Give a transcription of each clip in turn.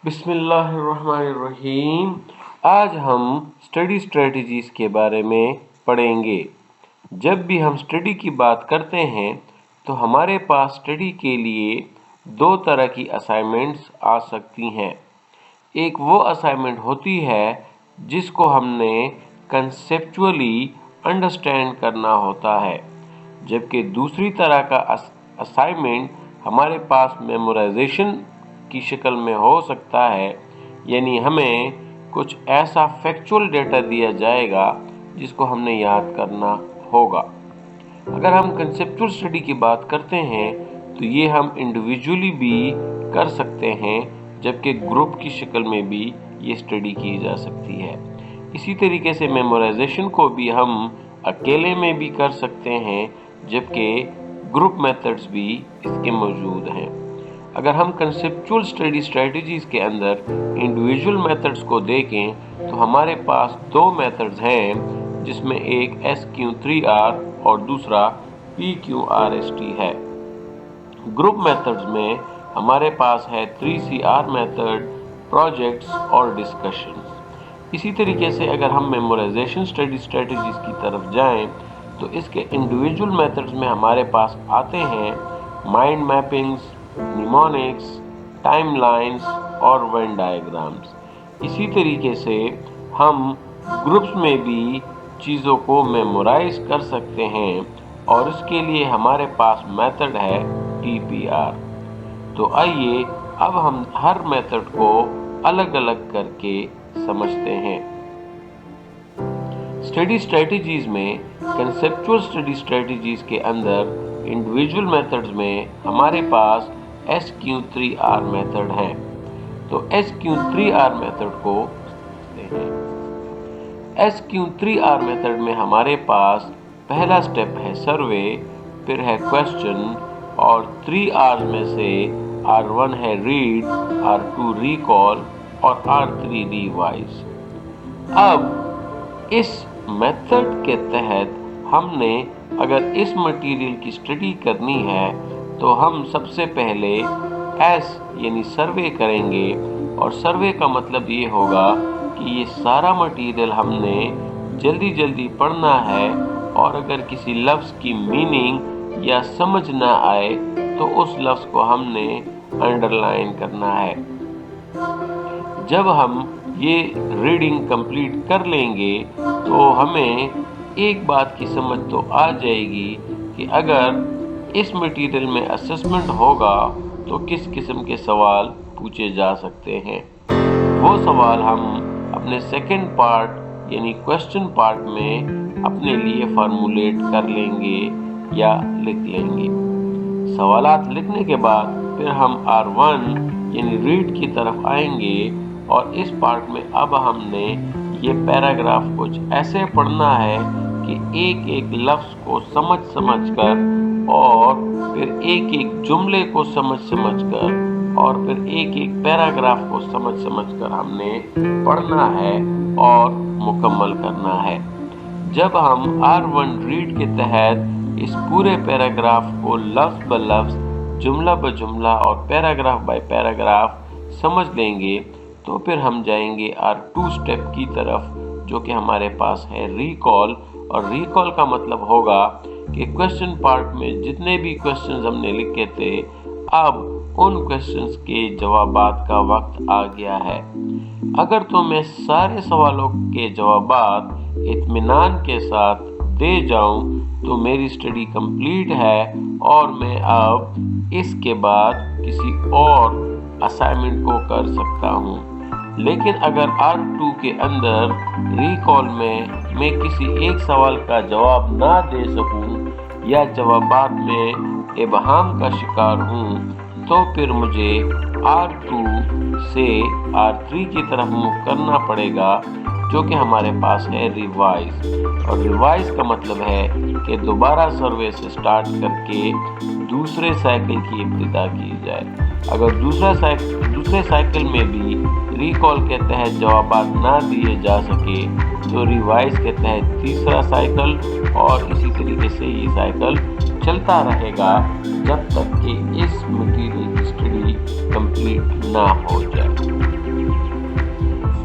بسم اللہ الرحمن الرحیم۔ آج ہم اسٹڈی اسٹریٹجیز کے بارے میں پڑھیں گے۔ جب بھی ہم اسٹڈی کی بات کرتے ہیں تو ہمارے پاس اسٹڈی کے لیے دو طرح کی اسائنمنٹس آ سکتی ہیں۔ ایک وہ اسائنمنٹ ہوتی ہے جس کو ہم نے کنسیپچولی انڈرسٹینڈ کرنا ہوتا ہے، جبکہ دوسری طرح کا اسائنمنٹ ہمارے پاس میمورائزیشن کی شکل میں ہو سکتا ہے، یعنی ہمیں کچھ ایسا فیکچول ڈیٹا دیا جائے گا جس کو ہم نے یاد کرنا ہوگا۔ اگر ہم کنسیپچول اسٹڈی کی بات کرتے ہیں تو یہ ہم انڈیویجولی بھی کر سکتے ہیں، جبکہ گروپ کی شکل میں بھی یہ اسٹڈی کی جا سکتی ہے۔ اسی طریقے سے میمورائزیشن کو بھی ہم اکیلے میں بھی کر سکتے ہیں، جبکہ گروپ میتھڈز بھی اس کے موجود ہیں۔ اگر ہم کنسیپچول اسٹڈی اسٹریٹجیز کے اندر انڈیویجول میتھڈز کو دیکھیں تو ہمارے پاس دو میتھڈز ہیں، جس میں ایک SQ3R اور دوسرا PQRST ہے۔ گروپ میتھڈز میں ہمارے پاس ہے 3CR میتھڈ، پروجیکٹس اور ڈسکشنز۔ اسی طریقے سے اگر ہم میمورائزیشن اسٹڈی اسٹریٹجیز کی طرف جائیں تو اس کے انڈیویجول میتھڈز میں ہمارے پاس آتے ہیں مائنڈ میپنگز، نیمونکس، ٹائم لائنز اور وین ڈائیگرامز۔ اسی طریقے سے ہم گروپس میں بھی چیزوں کو میمورائز کر سکتے ہیں، اور اس کے لیے ہمارے پاس میتھڈ ہے TPR۔ تو آئیے اب ہم ہر میتھڈ کو الگ الگ کر کے سمجھتے ہیں۔ اسٹڈی اسٹریٹجیز میں کنسیپچول اسٹڈی اسٹریٹجیز کے اندر انڈیویجول میتھڈز میں ہمارے پاس SQ3R میتھڈ ہیں۔ تو SQ3R میتھڈ کو سمجھتے ہیں۔ SQ3R میتھڈ میں ہمارے پاس پہلا سٹیپ ہے سروے، پھر ہے کویسچن، اور 3 R's میں سے R1 ہے ریڈ، R2 ریکال اور R3 ریوائز۔ اب اس میتھڈ کے تحت ہم نے اگر اس مٹیریل کی اسٹڈی کرنی ہے تو ہم سب سے پہلے یعنی سروے کریں گے، اور سروے کا مطلب یہ ہوگا کہ یہ سارا مٹیریل ہم نے جلدی پڑھنا ہے، اور اگر کسی لفظ کی میننگ یا سمجھ نہ آئے تو اس لفظ کو ہم نے انڈر لائن کرنا ہے۔ جب ہم یہ ریڈنگ کمپلیٹ کر لیں گے تو ہمیں ایک بات کی سمجھ تو آ جائے گی کہ اگر اس مٹیریل میں اسسمنٹ ہوگا تو کس قسم کے سوال پوچھے جا سکتے ہیں۔ وہ سوال ہم اپنے سیکنڈ پارٹ یعنی کویسچن پارٹ میں اپنے لیے فارمولیٹ کر لیں گے یا لکھ لیں گے۔ سوالات لکھنے کے بعد پھر ہم R1 یعنی ریڈ کی طرف آئیں گے، اور اس پارٹ میں اب ہم نے یہ پیراگراف کچھ ایسے پڑھنا ہے کہ ایک لفظ کو سمجھ کر، اور پھر ایک جملے کو سمجھ کر، اور پھر ایک پیراگراف کو سمجھ کر ہم نے پڑھنا ہے اور مکمل کرنا ہے۔ جب ہم R1 ریڈ کے تحت اس پورے پیراگراف کو لفظ بلفظ، جملہ بجملہ اور پیراگراف بائی پیراگراف سمجھ لیں گے تو پھر ہم جائیں گے R2 سٹیپ کی طرف، جو کہ ہمارے پاس ہے ریکال، اور ریکال کا مطلب ہوگا کہ کویسچن پارٹ میں جتنے بھی کویسچنز ہم نے لکھے تھے، اب ان کویسچنز کے جوابات کا وقت آ گیا ہے۔ اگر تو میں سارے سوالوں کے جوابات اطمینان کے ساتھ دے جاؤں تو میری اسٹڈی کمپلیٹ ہے، اور میں اب اس کے بعد کسی اور اسائنمنٹ کو کر سکتا ہوں۔ لیکن اگر R2 کے اندر ریکال میں کسی ایک سوال کا جواب نہ دے سکوں یا جوابات میں ابہام کا شکار ہوں تو پھر مجھے R2 سے R3 کی طرف موو کرنا پڑے گا، جو کہ ہمارے پاس ہے ریوائز۔ اور ریوائز کا مطلب ہے کہ دوبارہ سروے سے سٹارٹ کر کے دوسرے سائیکل کی ابتدا کی جائے۔ اگر دوسرے سائیکل میں بھی ریکال کے تحت جوابات نہ دیے جا سکے تو ریوائز کے تحت تیسرا سائیکل، اور اسی طریقے سے یہ سائیکل چلتا رہے گا جب تک کہ اس مٹیریل کی اسٹڈی کمپلیٹ نہ ہو جائے۔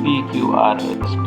PQRST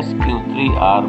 SQ3R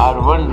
R1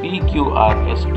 PQRST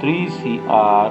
3CR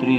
3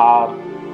R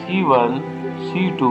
C1, C2,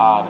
R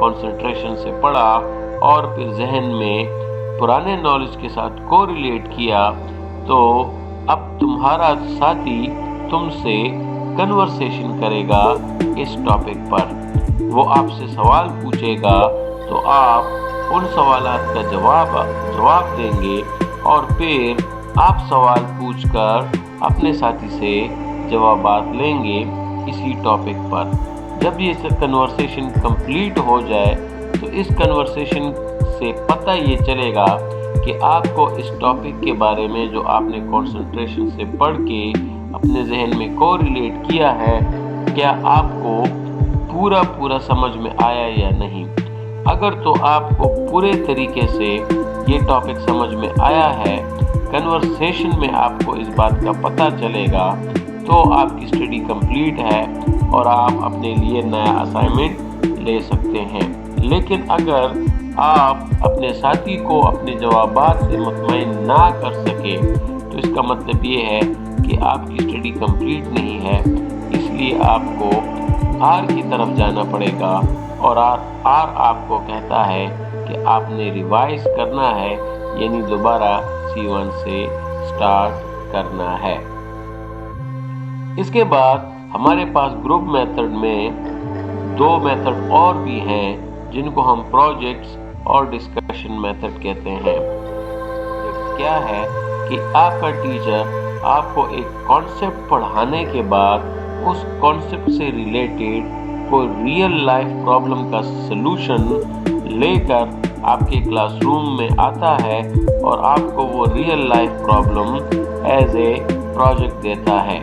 concentration سے پڑھا اور پھر ذہن میں پرانے نالج کے ساتھ کوریلیٹ کیا، تو اب تمہارا ساتھی تم سے کنورسیشن کرے گا اس ٹاپک پر۔ وہ آپ سے سوال پوچھے گا تو آپ ان سوالات کا جواب دیں گے، اور پھر آپ سوال پوچھ کر اپنے ساتھی سے جوابات لیں گے اسی ٹاپک پر۔ جب یہ کنورسیشن کمپلیٹ ہو جائے تو اس کنورسیشن سے پتہ یہ چلے گا کہ آپ کو اس ٹاپک کے بارے میں جو آپ نے کنسنٹریشن سے پڑھ کے اپنے ذہن میں کوریلیٹ کیا ہے، کیا آپ کو پورا سمجھ میں آیا یا نہیں۔ اگر تو آپ کو پورے طریقے سے یہ ٹاپک سمجھ میں آیا ہے، کنورسیشن میں آپ کو اس بات کا پتہ چلے گا، تو آپ کی اسٹڈی کمپلیٹ ہے اور آپ اپنے لیے نیا اسائنمنٹ لے سکتے ہیں۔ لیکن اگر آپ اپنے ساتھی کو اپنے جوابات سے مطمئن نہ کر سکے تو اس کا مطلب یہ ہے کہ آپ کی اسٹڈی کمپلیٹ نہیں ہے۔ اس لیے آپ کو آر کی طرف جانا پڑے گا، اور آر آپ کو کہتا ہے کہ آپ نے ریوائز کرنا ہے، یعنی دوبارہ C1 سے سٹارٹ کرنا ہے۔ اس کے بعد ہمارے پاس گروپ میتھڈ میں 2 میتھڈ اور بھی ہیں جن کو ہم پروجیکٹس اور ڈسکشن میتھڈ کہتے ہیں۔ کیا ہے کہ آپ کا ٹیچر آپ کو ایک کانسیپٹ پڑھانے کے بعد اس کانسیپٹ سے ریلیٹڈ کوئی ریئل لائف پرابلم کا سلوشن لے کر آپ کے کلاس روم میں آتا ہے اور آپ کو وہ real life problem as a project دیتا ہے۔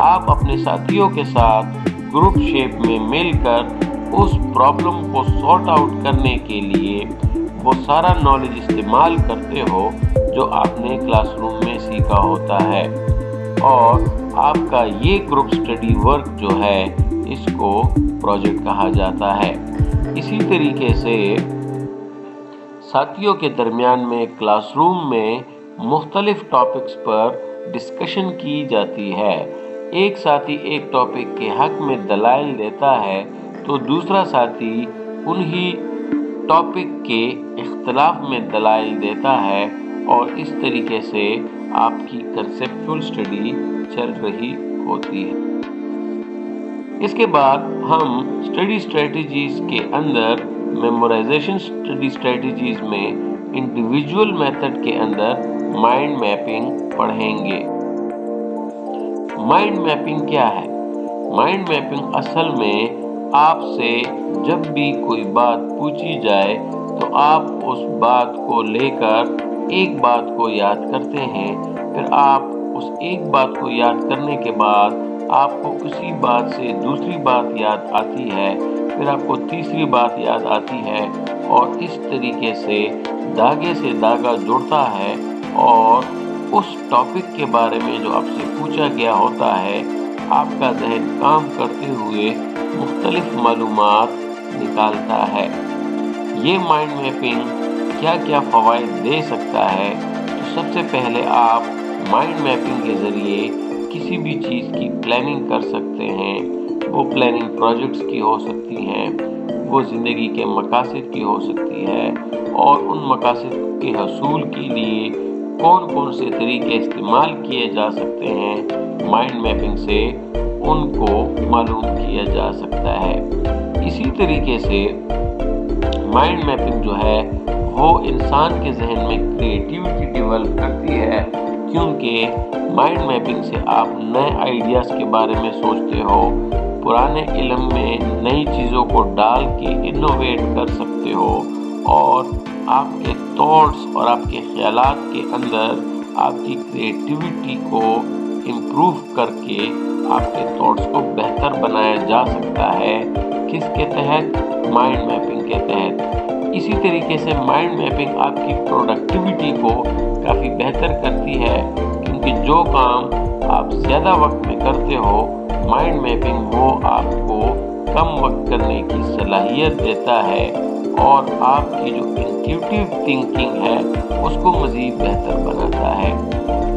آپ اپنے ساتھیوں کے ساتھ گروپ شیپ میں مل کر اس پرابلم کو سارٹ آؤٹ کرنے کے لیے وہ سارا نالج استعمال کرتے ہو جو آپ نے کلاس روم میں سیکھا ہوتا ہے، اور آپ کا یہ گروپ اسٹڈی ورک جو ہے اس کو پروجیکٹ کہا جاتا ہے۔ اسی طریقے سے ساتھیوں کے درمیان میں کلاس روم میں مختلف ٹاپکس پر ڈسکشن کی جاتی ہے۔ ایک ساتھی ایک ٹاپک کے حق میں دلائل دیتا ہے تو دوسرا ساتھی انہی ٹاپک کے اختلاف میں دلائل دیتا ہے، اور اس طریقے سے آپ کی کنسیپچول اسٹڈی چل رہی ہوتی ہے۔ اس کے بعد ہم اسٹڈی اسٹریٹجیز کے اندر میمورائزیشن اسٹڈی اسٹریٹجیز میں انڈیویجول میتھڈ کے اندر مائنڈ میپنگ پڑھیں گے۔ مائنڈ میپنگ کیا ہے؟ مائنڈ میپنگ اصل میں آپ سے جب بھی کوئی بات پوچھی جائے تو آپ اس بات کو لے کر ایک بات کو یاد کرتے ہیں، پھر آپ اس ایک بات کو یاد کرنے کے بعد آپ کو اسی بات سے دوسری بات یاد آتی ہے، پھر آپ کو تیسری بات یاد آتی ہے، اور اس طریقے سے دھاگے سے دھاگا جڑتا ہے، اور اس ٹاپک کے بارے میں جو آپ سے پوچھا گیا ہوتا ہے آپ کا ذہن کام کرتے ہوئے مختلف معلومات نکالتا ہے۔ یہ مائنڈ میپنگ کیا کیا فوائد دے سکتا ہے؟ تو سب سے پہلے آپ مائنڈ میپنگ کے ذریعے کسی بھی چیز کی پلاننگ کر سکتے ہیں۔ وہ پلاننگ پروجیکٹس کی ہو سکتی ہیں، وہ زندگی کے مقاصد کی ہو سکتی ہے، اور ان مقاصد کے حصول کے لیے کون کون سے طریقے استعمال کیے جا سکتے ہیں، مائنڈ میپنگ سے ان کو معلوم کیا جا سکتا ہے۔ اسی طریقے سے مائنڈ میپنگ جو ہے وہ انسان کے ذہن میں کریٹیوٹی ڈیولپ کرتی ہے، کیونکہ مائنڈ میپنگ سے آپ نئے آئیڈیاز کے بارے میں سوچتے ہو، پرانے علم میں نئی چیزوں کو ڈال کے انوویٹ کر سکتے ہو، اور آپ کے تھاٹس اور آپ کے خیالات کے اندر آپ کی کریٹیوٹی کو امپروو کر کے آپ کے تھاٹس کو بہتر بنایا جا سکتا ہے۔ کس کے تحت؟ مائنڈ میپنگ کے تحت۔ اسی طریقے سے مائنڈ میپنگ آپ کی پروڈکٹیوٹی کو کافی بہتر کرتی ہے، کیونکہ جو کام آپ زیادہ وقت میں کرتے ہو، مائنڈ میپنگ وہ آپ کو کم وقت کرنے کی صلاحیت دیتا ہے، اور آپ کی جو انٹیوٹیو تھنکنگ ہے اس کو مزید بہتر بناتا ہے۔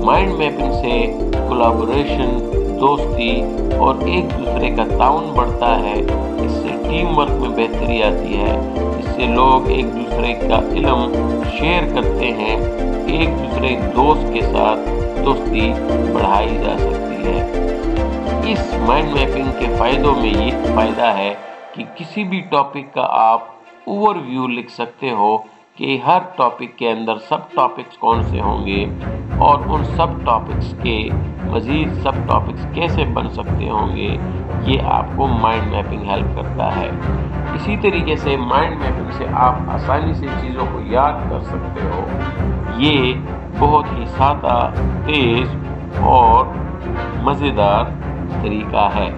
مائنڈ میپنگ سے کولیبوریشن، دوستی اور ایک دوسرے کا تعاون بڑھتا ہے، اس سے ٹیم ورک میں بہتری آتی ہے، اس سے لوگ ایک دوسرے کا علم شیئر کرتے ہیں، ایک دوسرے دوست کے ساتھ دوستی بڑھائی جا سکتی ہے۔ اس مائنڈ میپنگ کے فائدوں میں یہ فائدہ ہے کہ کسی بھی ٹاپک کا آپ اوور ویو لکھ سکتے ہو کہ ہر ٹاپک کے اندر سب ٹاپکس کون سے ہوں گے اور ان سب ٹاپکس کے مزید سب ٹاپکس کیسے بن سکتے ہوں گے، یہ آپ کو مائنڈ میپنگ ہیلپ کرتا ہے۔ اسی طریقے سے مائنڈ میپنگ سے آپ آسانی سے چیزوں کو یاد کر سکتے ہو۔ یہ بہت ہی سادہ، تیز اور مزیدار طریقہ ہے۔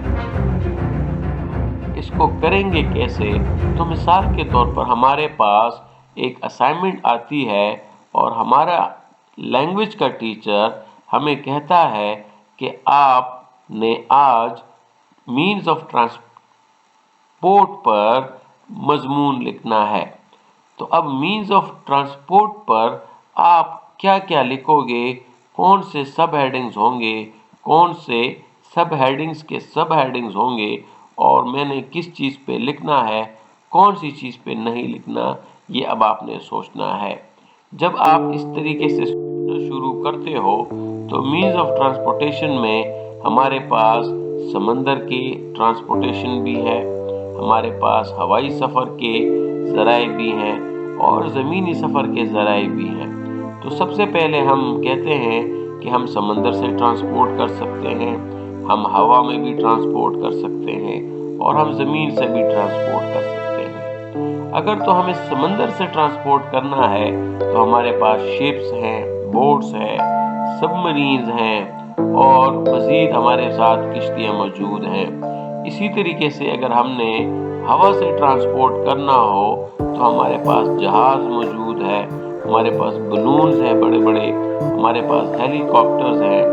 اس کو کریں گے کیسے؟ تو مثال کے طور پر ہمارے پاس ایک اسائنمنٹ آتی ہے اور ہمارا لینگویج کا ٹیچر ہمیں کہتا ہے کہ آپ نے آج مینز آف ٹرانسپورٹ پر مضمون لکھنا ہے۔ تو اب مینز آف ٹرانسپورٹ پر آپ کیا کیا لکھو گے، کون سے سب ہیڈنگز ہوں گے، کون سے سب ہیڈنگز کے سب ہیڈنگز ہوں گے، اور میں نے کس چیز پہ لکھنا ہے، کون سی چیز پہ نہیں لکھنا، یہ اب آپ نے سوچنا ہے۔ جب آپ اس طریقے سے سوچنا شروع کرتے ہو تو مینز آف ٹرانسپورٹیشن میں ہمارے پاس سمندر کی ٹرانسپورٹیشن بھی ہے، ہمارے پاس ہوائی سفر کے ذرائع بھی ہیں اور زمینی سفر کے ذرائع بھی ہیں۔ تو سب سے پہلے ہم کہتے ہیں کہ ہم سمندر سے ٹرانسپورٹ کر سکتے ہیں، ہم ہوا میں بھی ٹرانسپورٹ کر سکتے ہیں اور ہم زمین سے بھی ٹرانسپورٹ کر سکتے ہیں۔ اگر تو ہمیں سمندر سے ٹرانسپورٹ کرنا ہے تو ہمارے پاس شپس ہیں، بوٹس ہیں، سب مرینز ہیں اور مزید ہمارے ساتھ کشتیاں موجود ہیں۔ اسی طریقے سے اگر ہم نے ہوا سے ٹرانسپورٹ کرنا ہو تو ہمارے پاس جہاز موجود ہے، ہمارے پاس بلونز ہیں بڑے بڑے، ہمارے پاس ہیلی کاپٹرز ہیں۔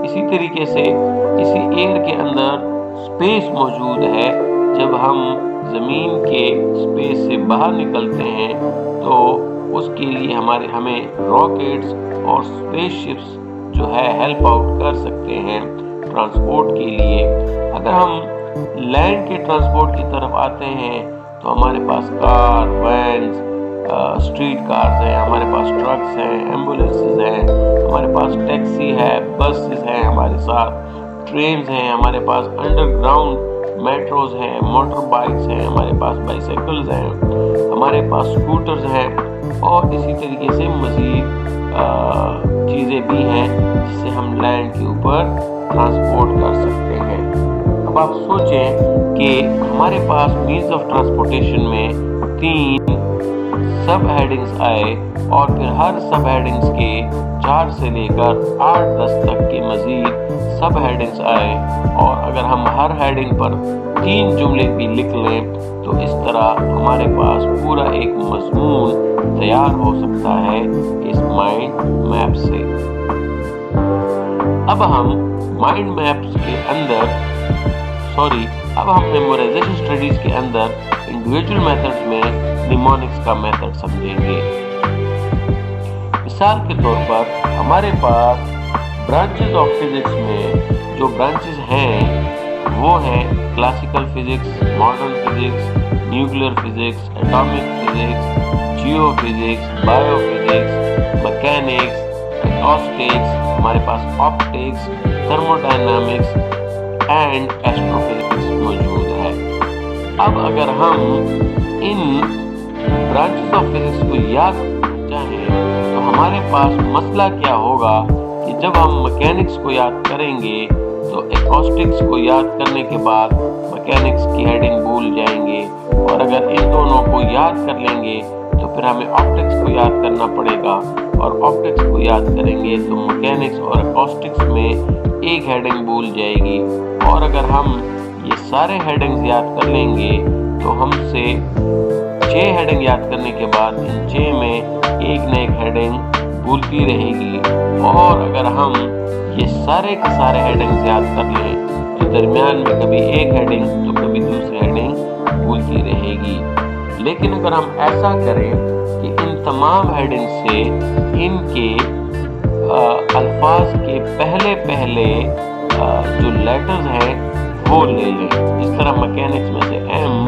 اسی طریقے سے اسی ایئر کے اندر اسپیس موجود ہے۔ جب ہم زمین کے اسپیس سے باہر نکلتے ہیں تو اس کے لیے ہمیں راکٹس اور اسپیس شپس جو ہے ہیلپ آؤٹ کر سکتے ہیں ٹرانسپورٹ کے لیے۔ اگر ہم لینڈ کے ٹرانسپورٹ کی طرف آتے ہیں تو ہمارے پاس کار، وینز، اسٹریٹ کارز ہیں، ہمارے پاس ٹرکس ہیں، ایمبولینسز ہیں، ہمارے پاس ٹیکسی ہے، بسز ہیں، ہمارے ساتھ ٹرینز ہیں، ہمارے پاس انڈر گراؤنڈ میٹروز ہیں، موٹر بائکس ہیں، ہمارے پاس بائیسیکلز ہیں، ہمارے پاس اسکوٹرز ہیں اور اسی طریقے سے مزید چیزیں بھی ہیں جس سے ہم لینڈ کے اوپر ٹرانسپورٹ کر سکتے ہیں۔ اب آپ سوچیں کہ ہمارے پاس مینز آف ٹرانسپورٹیشن میں 3 سب ہیڈنگز آئے اور پھر ہر سب ہیڈنگز کے 4 سے لے کر 8-10 تک کے مزید سب ہیڈنگز آئے، اور اگر ہم ہر ہیڈنگ پر 3 جملے بھی لکھ لیں تو اس طرح ہمارے پاس پورا ایک مضمون تیار ہو سکتا ہے اس مائنڈ میپ سے۔ اب ہم مائنڈ میپس کے اندر اب ہم میمورائزیشن اسٹڈیز کے اندر انڈیویجول میتھڈز میں نیمونکس کا میتھڈ سمجھیں گے۔ مثال کے طور پر ہمارے پاس برانچز آف فزکس میں جو برانچز ہیں وہ ہیں classical physics, modern physics, nuclear physics, atomic physics, geophysics, biophysics, mechanics, acoustics, ہمارے پاس optics, thermodynamics and astrophysics موجود ہے۔ اب اگر ہم ان برانچز آف فزکس کو یاد چاہیں تو ہمارے پاس مسئلہ کیا ہوگا کہ جب ہم میکینکس کو یاد کریں گے تو اکوسٹکس کو یاد کرنے کے بعد میکینکس کی ہیڈنگ بھول جائیں گے، اور اگر ان دونوں کو یاد کر لیں گے تو پھر ہمیں آپٹکس کو یاد کرنا پڑے گا، اور آپٹکس کو یاد کریں گے تو میکینکس اور اکوسٹکس میں ایک ہیڈنگ بھول جائے گی، اور اگر ہم یہ سارے ہیڈنگز یاد کر لیں گے تو ہم سے 6 ہیڈنگ یاد کرنے کے بعد ان 6 میں ایک نہ ایک ہیڈنگ بھولتی رہے گی، اور اگر ہم یہ سارے کے سارے ہیڈنگز یاد کر لیں تو درمیان میں کبھی ایک ہیڈنگ تو کبھی دوسری ہیڈنگ بھولتی رہے گی۔ لیکن اگر ہم ایسا کریں کہ ان تمام ہیڈنگ سے ان کے الفاظ کے پہلے جو لیٹرز ہیں وہ لے لیں، جس طرح میکینکس میں سے M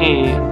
A,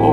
O,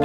T,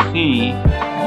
C,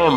M,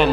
N,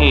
A,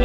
G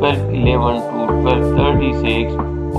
1211 to 1236,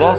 10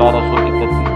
1231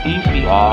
TPR,